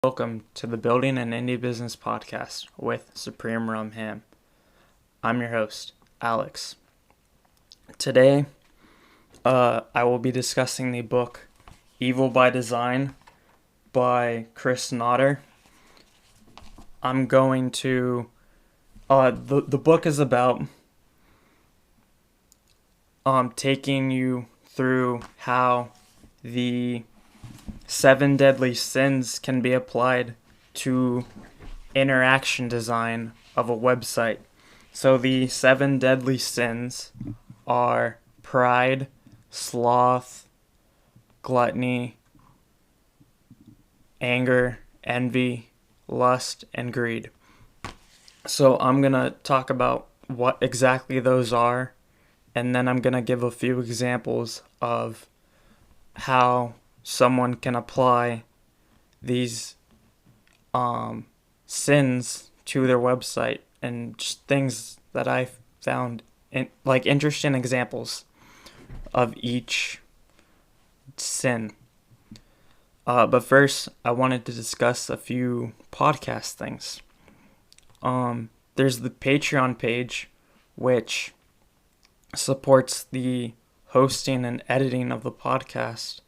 Welcome to the Building an Indie Business Podcast with Supreme Rum Ham. I'm your host, Alex. Today, I will be discussing the book Evil by Design by Chris Notter. I'm going to... the book is about taking you through how the 7 deadly sins can be applied to interaction design of a website. So the 7 deadly sins are pride, sloth, gluttony, anger, envy, lust, and greed. So I'm going to talk about what exactly those are, and then I'm going to give a few examples of how someone can apply these sins to their website, and just things that I found interesting examples of each sin. But first, I wanted to discuss a few podcast things. There's the Patreon page, which supports the hosting and editing of the podcast.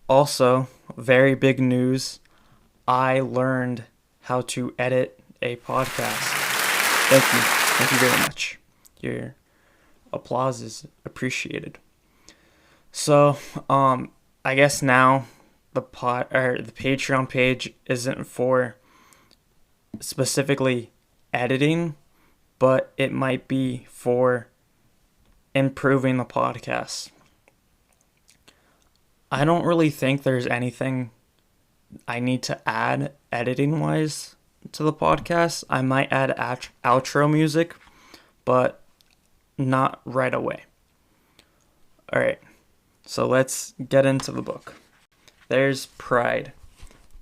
Also, very big news, I learned how to edit a podcast. Thank you very much. Your applause is appreciated. So, I guess now the Patreon page isn't for specifically editing, but it might be for improving the podcast. I don't really think there's anything I need to add editing-wise to the podcast. I might add outro music, but not right away. Alright, so let's get into the book. There's pride.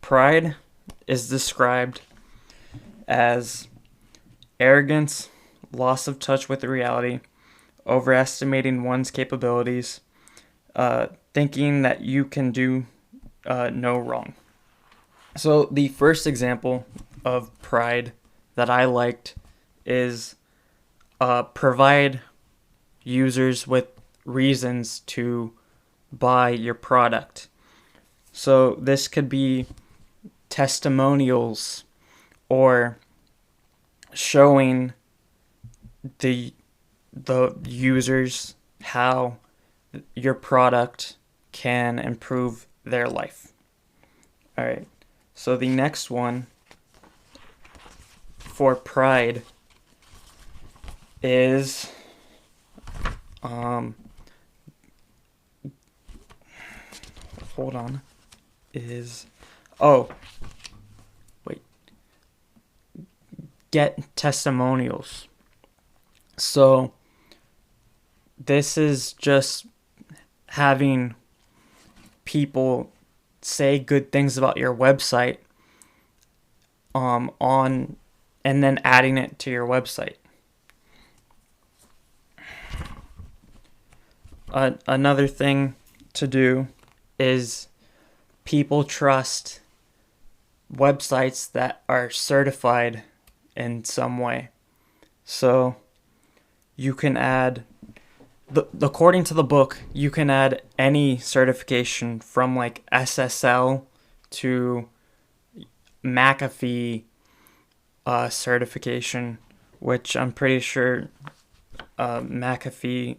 Pride is described as arrogance, loss of touch with reality, overestimating one's capabilities, thinking that you can do no wrong. So the first example of pride that I liked is provide users with reasons to buy your product. So this could be testimonials or showing the users how your product can improve their life. Alright, so the next one for pride is get testimonials. So this is just having people say good things about your website and then adding it to your website. Another thing to do is people trust websites that are certified in some way. So you can add, according to the book, you can add any certification from like SSL to McAfee certification, which I'm pretty sure McAfee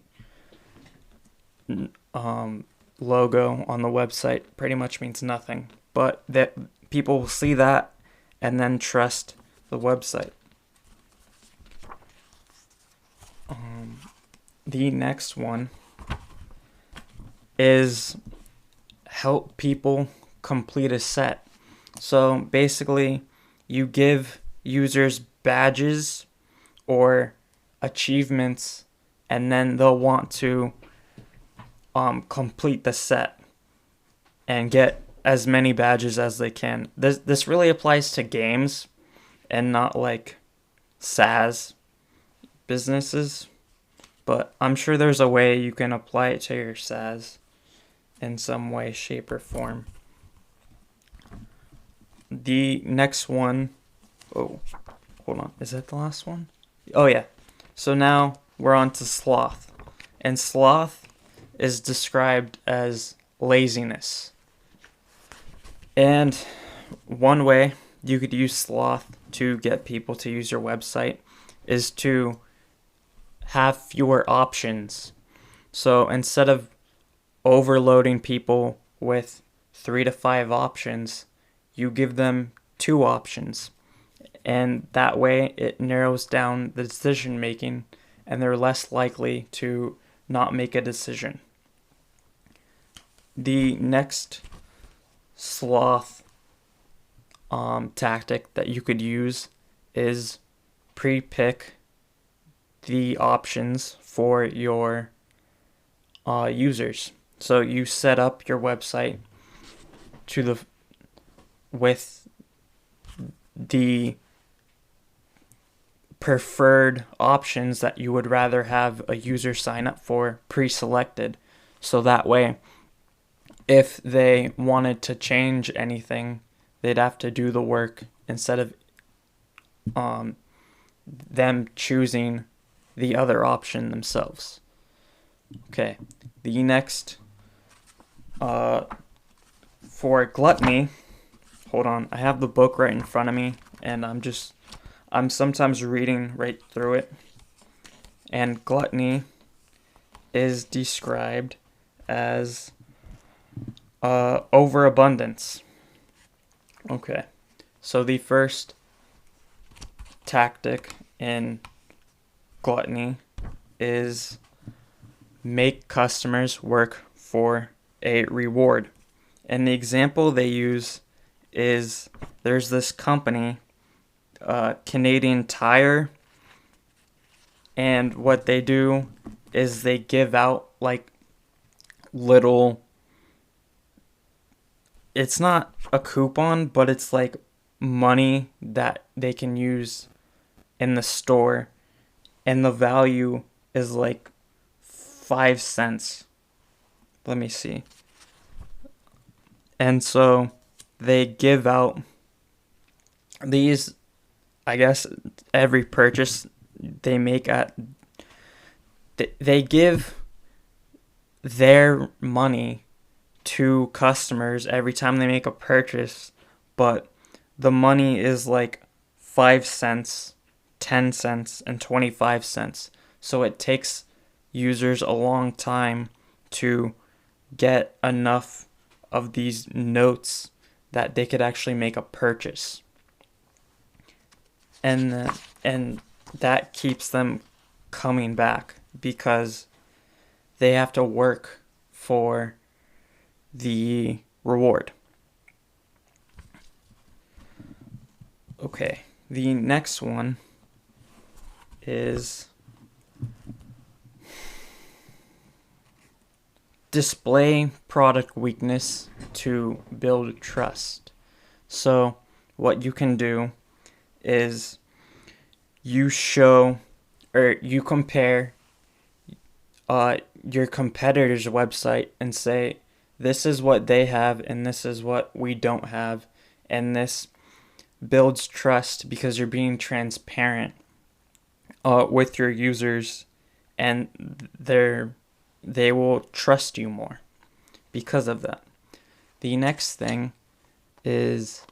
logo on the website pretty much means nothing, but that people will see that and then trust the website. The next one is help people complete a set. So basically, you give users badges or achievements, and then they'll want to complete the set and get as many badges as they can. This really applies to games and not like SaaS businesses, but I'm sure there's a way you can apply it to your SaaS in some way, shape, or form. the next one, oh, hold on, is that the last one? Oh yeah. So now we're on to sloth. And sloth is described as laziness. And one way you could use sloth to get people to use your website is to have fewer options. So instead of overloading people with 3 to 5 options, you give them 2 options. And that way it narrows down the decision making and they're less likely to not make a decision. The next sloth tactic that you could use is pre-pick the options for your users. So you set up your website with the preferred options that you would rather have a user sign up for pre-selected. So that way, if they wanted to change anything, they'd have to do the work instead of them choosing the other option themselves. Okay, the next for gluttony, hold on, I have the book right in front of me and I'm sometimes reading right through it. And gluttony is described as overabundance. Okay, so the first tactic in gluttony is make customers work for a reward. And the example they use is there's this company, Canadian Tire, and what they do is they give out like little, it's not a coupon, but it's like money that they can use in the store, and the value is like 5 cents. Let me see. And so they give out these, I guess every purchase they make they give their money to customers every time they make a purchase, but the money is like 5 cents, 10 cents, and 25 cents. So it takes users a long time to get enough of these notes that they could actually make a purchase. And that keeps them coming back because they have to work for the reward. Okay, the next one is display product weakness to build trust. So what you can do is you compare your competitor's website and say, this is what they have and this is what we don't have, and this builds trust because you're being transparent with your users, and they will trust you more because of that. The next thing is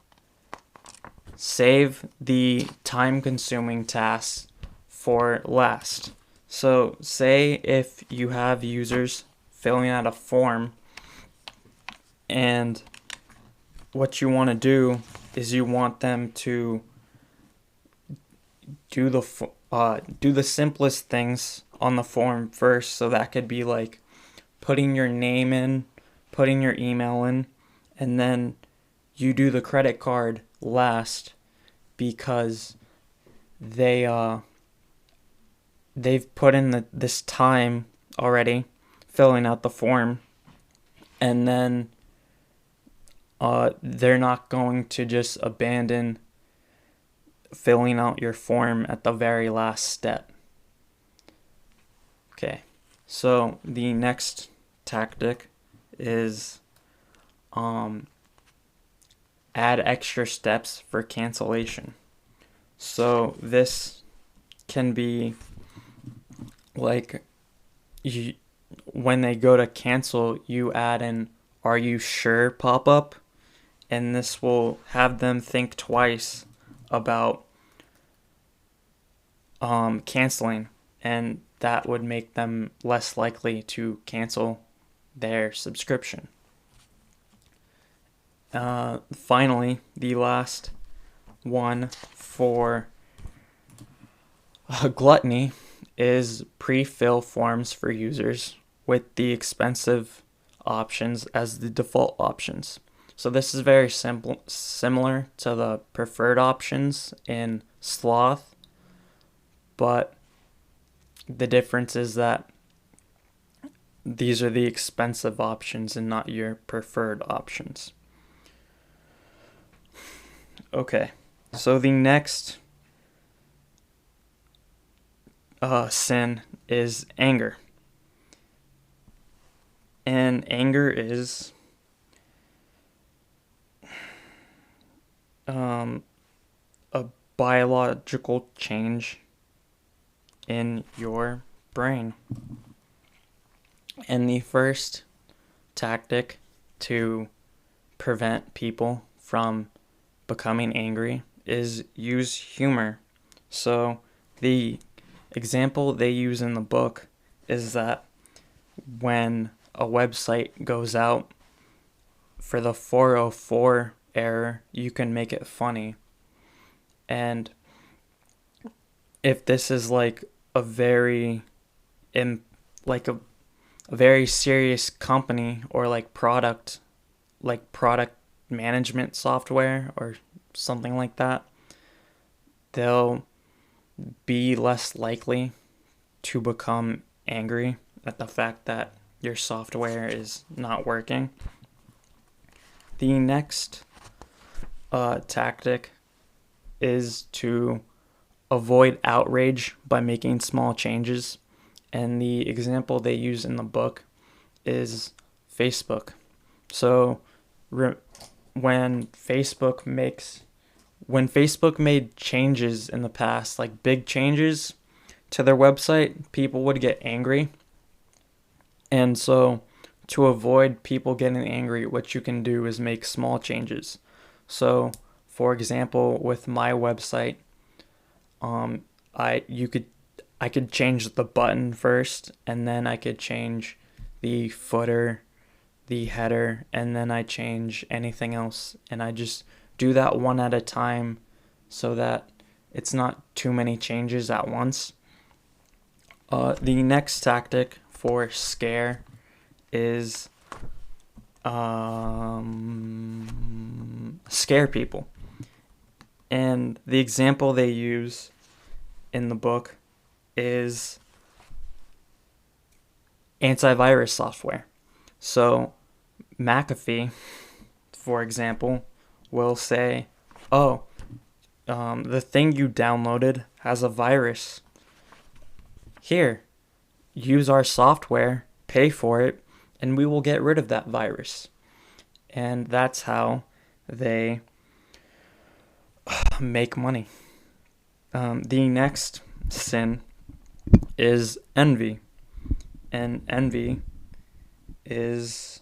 save the time-consuming tasks for last. So say if you have users filling out a form, and what you want to do is you want them to do the simplest things on the form first. So that could be like putting your name in, putting your email in, and then you do the credit card last because they've put in this time already filling out the form, and then they're not going to just abandon filling out your form at the very last step. Okay, so the next tactic is add extra steps for cancellation. So this can be like when they go to cancel, you add an "Are you sure?" pop-up, and this will have them think twice about canceling, and that would make them less likely to cancel their subscription. Finally, the last one for gluttony is pre-fill forms for users with the expensive options as the default options. So this is very similar to the preferred options in Sloth, but the difference is that these are the expensive options and not your preferred options. Okay, so the next sin is anger. And anger is a biological change in your brain. And the first tactic to prevent people from becoming angry is use humor. So the example they use in the book is that when a website goes out for the 404 error, you can make it funny. And if this is like a very a very serious company or like product management software or something like that, they'll be less likely to become angry at the fact that your software is not working. The next tactic is to avoid outrage by making small changes. And the example they use in the book is Facebook. So when Facebook made changes in the past, like big changes to their website, people would get angry. And so to avoid people getting angry, what you can do is make small changes. So for example, with my website, I could change the button first, and then I could change the footer, the header, and then I change anything else. And I just do that one at a time so that it's not too many changes at once. The next tactic for scare is scare people. And the example they use in the book is antivirus software. So McAfee, for example, will say, oh, the thing you downloaded has a virus. Here, use our software, pay for it, and we will get rid of that virus. And that's how they make money. The next sin is envy. And envy is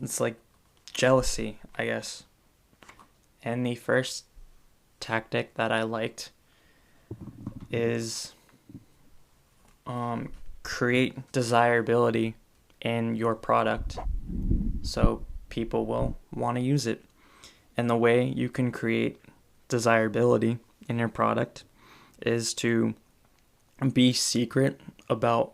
it's like jealousy, I guess. And the first tactic that I liked is create desirability in your product so people will want to use it. And the way you can create desirability in your product is to be secret about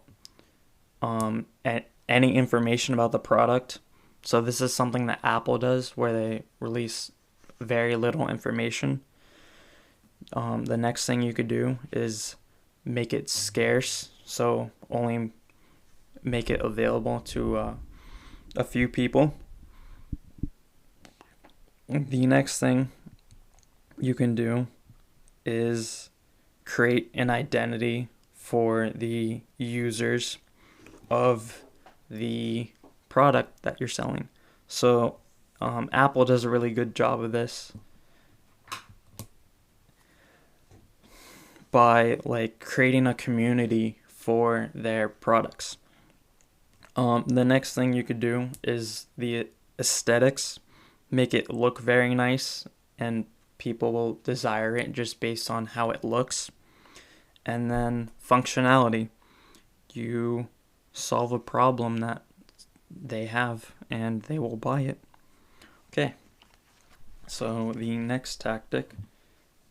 any information about the product. So this is something that Apple does, where they release very little information. The next thing you could do is make it scarce, so only make it available to a few people. The next thing you can do is create an identity for the users of the product that you're selling. So Apple does a really good job of this by like creating a community for their products. The next thing you could do is the aesthetics. Make it look very nice and people will desire it just based on how it looks. And then functionality. You solve a problem that they have and they will buy it. Okay. So the next tactic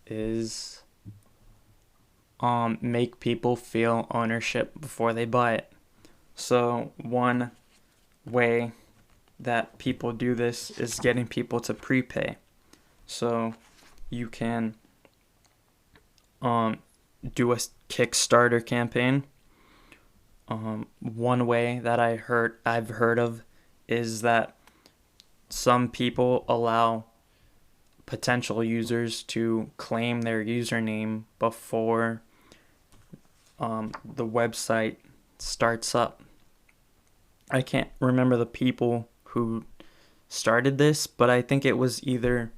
is make people feel ownership before they buy it. So one way that people do this is getting people to prepay. So you can do a Kickstarter campaign. One way that I've heard of is that some people allow potential users to claim their username before the website starts up. I can't remember the people who started this, but I think it was either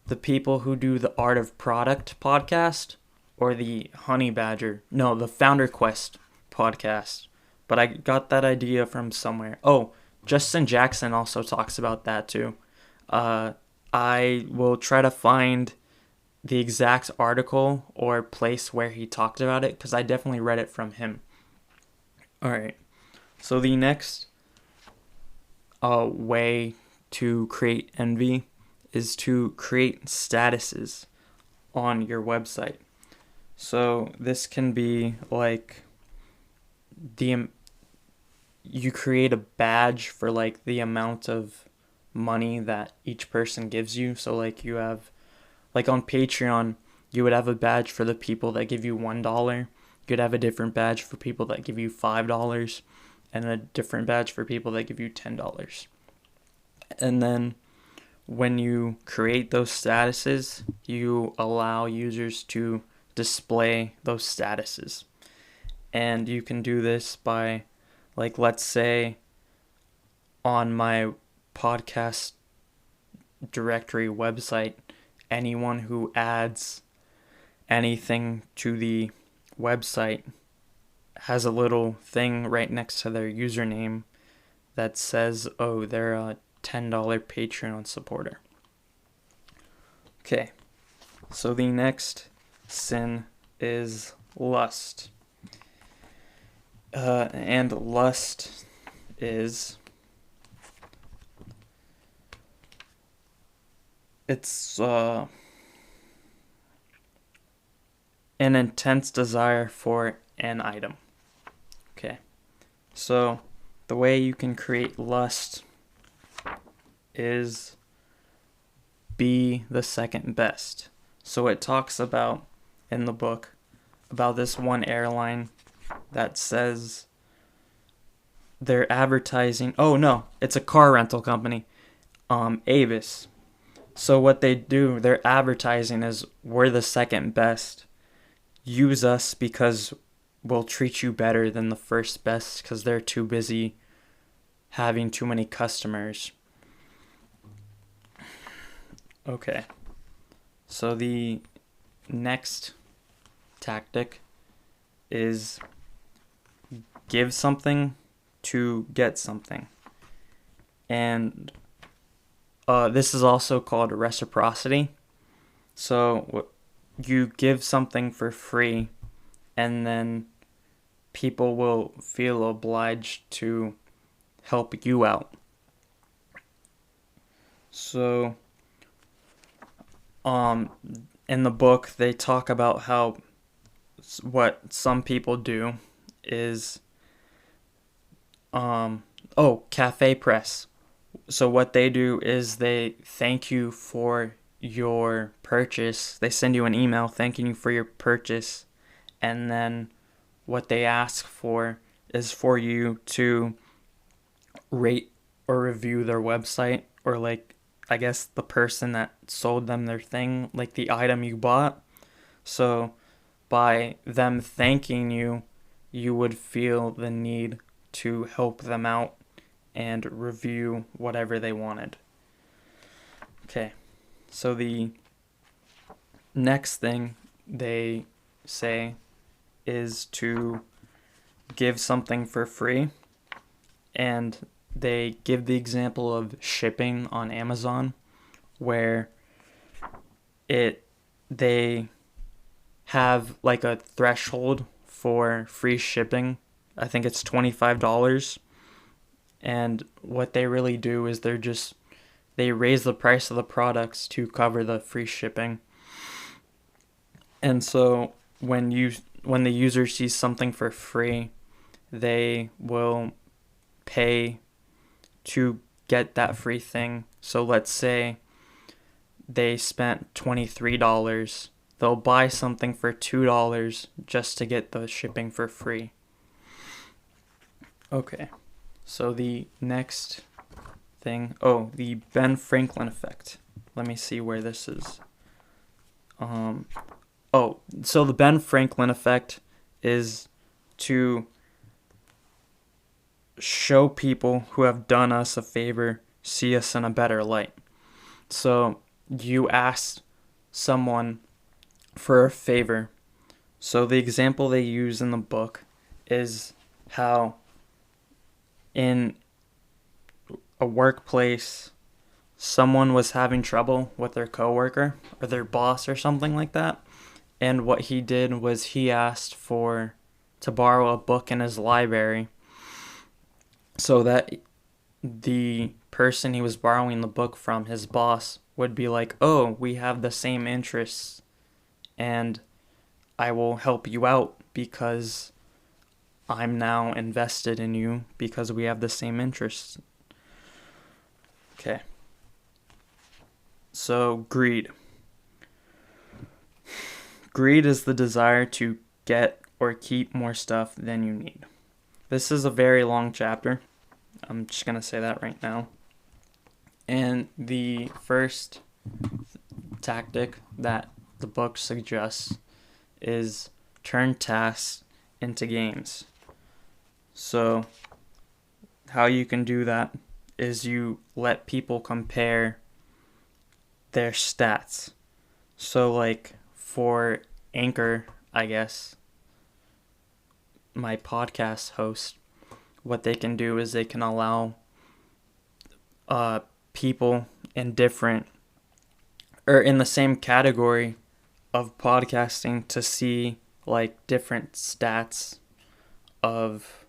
the people who do the Art of Product podcast or the the Founder Quest podcast. But I got that idea from somewhere. Oh, Justin Jackson also talks about that too. I will try to find the exact article or place where he talked about it because I definitely read it from him. All right. So the next way to create envy is to create statuses on your website. So this can be like you create a badge for like the amount of money that each person gives you. So like you have like on Patreon, you would have a badge for the people that give you $1. You could have a different badge for people that give you $5 and a different badge for people that give you $10. And then when you create those statuses, you allow users to display those statuses. And you can do this by, like, let's say on my podcast directory website, anyone who adds anything to the website has a little thing right next to their username that says, oh, they're a $10 Patreon supporter. Okay, so the next sin is lust. And lust is an intense desire for an item. Okay, so the way you can create lust is be the second best. So it talks about in the book about this one airline that says they're advertising. Oh no, it's a car rental company, Avis. So what they do, their advertising is we're the second best. Use us because we'll treat you better than the first best because they're too busy having too many customers. Okay. So the next tactic is give something to get something. And this is also called reciprocity. So you give something for free and then people will feel obliged to help you out. So in the book they talk about how what some people do is Cafe Press. So what they do is they thank you for your purchase. They send you an email thanking you for your purchase, and then what they ask for is for you to rate or review their website, or like I guess the person that sold them their thing, like the item you bought. So by them thanking you, you would feel the need to help them out and review whatever they wanted. Okay, so the next thing they say is to give something for free, and they give the example of shipping on Amazon, where they have like a threshold for free shipping. I think it's $25. And what they really do is they raise the price of the products to cover the free shipping. And so when the user sees something for free, they will pay to get that free thing. So let's say they spent $23. They'll buy something for $2 just to get the shipping for free. Okay, so the next thing, the Ben Franklin effect. Let me see where this is. So the Ben Franklin effect is to show people who have done us a favor, see us in a better light. So you asked someone for a favor. So the example they use in the book is how in a workplace, someone was having trouble with their coworker or their boss or something like that. And what he did was he asked to borrow a book in his library so that the person he was borrowing the book from, his boss, would be like, oh, we have the same interests and I will help you out because I'm now invested in you because we have the same interests. Okay. So, greed. Greed is the desire to get or keep more stuff than you need. This is a very long chapter. I'm just going to say that right now. And the first tactic that the book suggests is turn tasks into games. So, how you can do that is you let people compare their stats. So, like, for Anchor, I guess, my podcast host, what they can do is they can allow people in the same category of podcasting to see like different stats of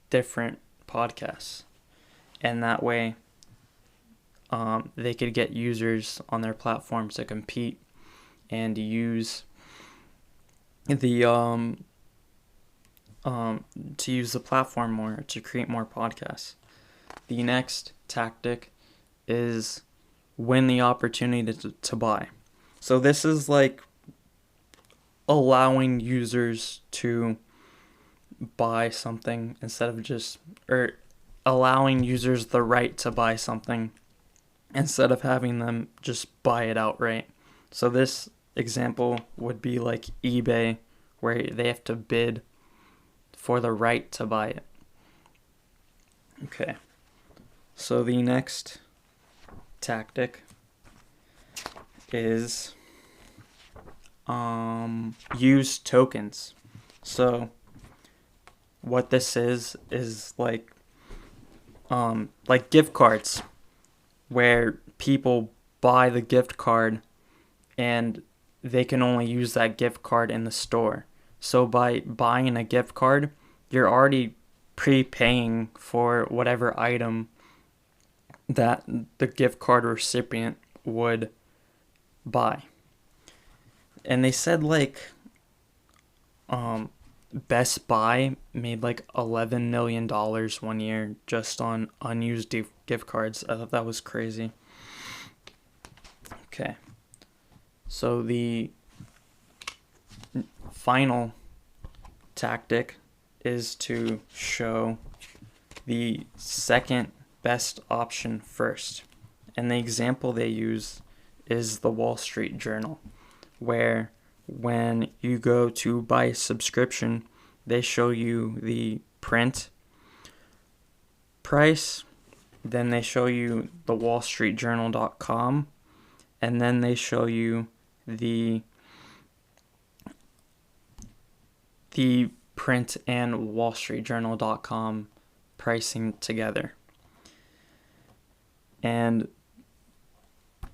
different podcasts, and that way they could get users on their platform to compete and use the platform more to create more podcasts. The next tactic is win the opportunity to buy. So this is like allowing users to buy something or allowing users the right to buy something instead of having them just buy it outright. So this example would be like eBay, where they have to bid for the right to buy it. Okay. So the next tactic is use tokens. So what this is like gift cards, where people buy the gift card and they can only use that gift card in the store. So by buying a gift card, you're already prepaying for whatever item that the gift card recipient would buy. And they said like Best Buy made like $11 million one year just on unused gift cards. I thought that was crazy. Okay. So the final tactic is to show the second best option first. And the example they use is the Wall Street Journal, where when you go to buy a subscription, they show you the print price then they show you the wallstreetjournal.com, and then they show you the print and wallstreetjournal.com pricing together. And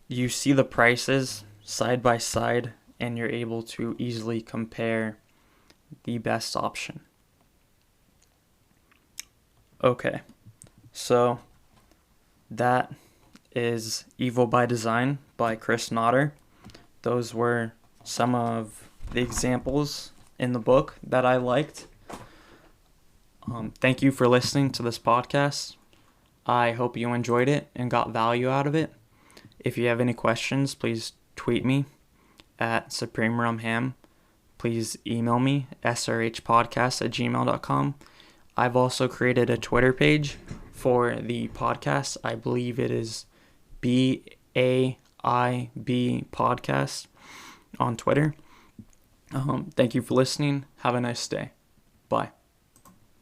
you see the prices side by side, and you're able to easily compare the best option. Okay, so that is Evil by Design by Chris Notter. Those were some of the examples in the book that I liked. Thank you for listening to this podcast. I hope you enjoyed it and got value out of it. If you have any questions, please tweet me at Supreme Rum Ham. Please email me, srhpodcast@gmail.com. I've also created a Twitter page for the podcast. I believe it is BAIB Podcast on Twitter. Thank you for listening. Have a nice day. Bye.